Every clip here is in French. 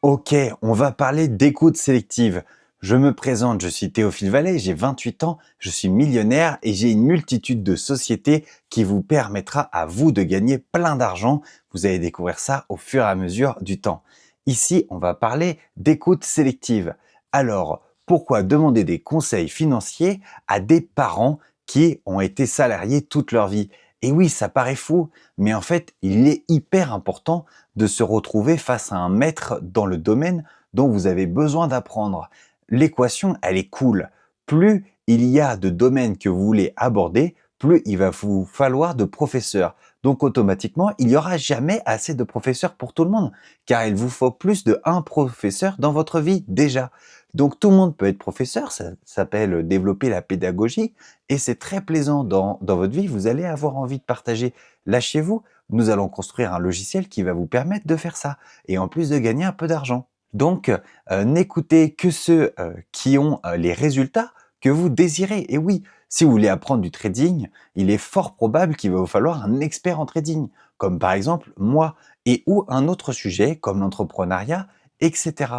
Ok, on va parler d'écoute sélective. Je me présente, je suis Théophile Vallée, j'ai 28 ans, je suis millionnaire et j'ai une multitude de sociétés qui vous permettra à vous de gagner plein d'argent. Vous allez découvrir ça au fur et à mesure du temps. Ici, on va parler d'écoute sélective. Alors, pourquoi demander des conseils financiers à des parents qui ont été salariés toute leur vie? Et oui, ça paraît fou, mais en fait, il est hyper important de se retrouver face à un maître dans le domaine dont vous avez besoin d'apprendre. L'équation, elle est cool. Plus il y a de domaines que vous voulez aborder, plus il va vous falloir de professeurs. Donc automatiquement, il n'y aura jamais assez de professeurs pour tout le monde, car il vous faut plus de un professeur dans votre vie déjà. Donc tout le monde peut être professeur, ça s'appelle développer la pédagogie, et c'est très plaisant dans votre vie, vous allez avoir envie de partager. Lâchez-vous, nous allons construire un logiciel qui va vous permettre de faire ça et en plus de gagner un peu d'argent. Donc, n'écoutez que ceux qui ont les résultats que vous désirez. Et oui, si vous voulez apprendre du trading, il est fort probable qu'il va vous falloir un expert en trading, comme par exemple moi, et ou un autre sujet comme l'entrepreneuriat, etc.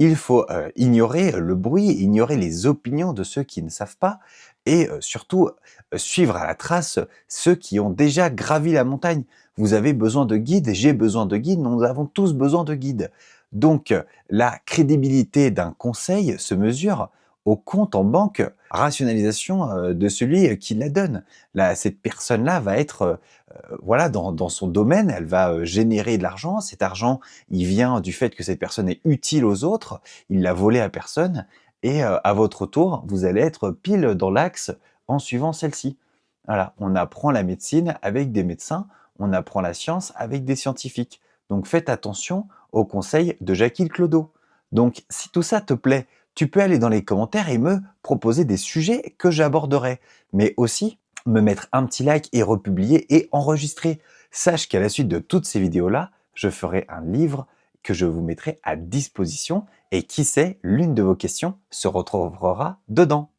Il faut ignorer le bruit, ignorer les opinions de ceux qui ne savent pas et surtout suivre à la trace ceux qui ont déjà gravi la montagne. Vous avez besoin de guides, j'ai besoin de guides, nous avons tous besoin de guides. Donc, la crédibilité d'un conseil se mesure au compte en banque, rationalisation de celui qui la donne. Là, cette personne-là va être, voilà, dans son domaine, elle va générer de l'argent. Cet argent, il vient du fait que cette personne est utile aux autres, il l'a volé à personne, et à votre tour, vous allez être pile dans l'axe en suivant celle-ci. Voilà, on apprend la médecine avec des médecins, on apprend la science avec des scientifiques. Donc faites attention aux conseils de Jackie Clodo. Donc si tout ça te plaît, tu peux aller dans les commentaires et me proposer des sujets que j'aborderai, mais aussi me mettre un petit like et republier et enregistrer. Sache qu'à la suite de toutes ces vidéos-là, je ferai un livre que je vous mettrai à disposition et qui sait, l'une de vos questions se retrouvera dedans.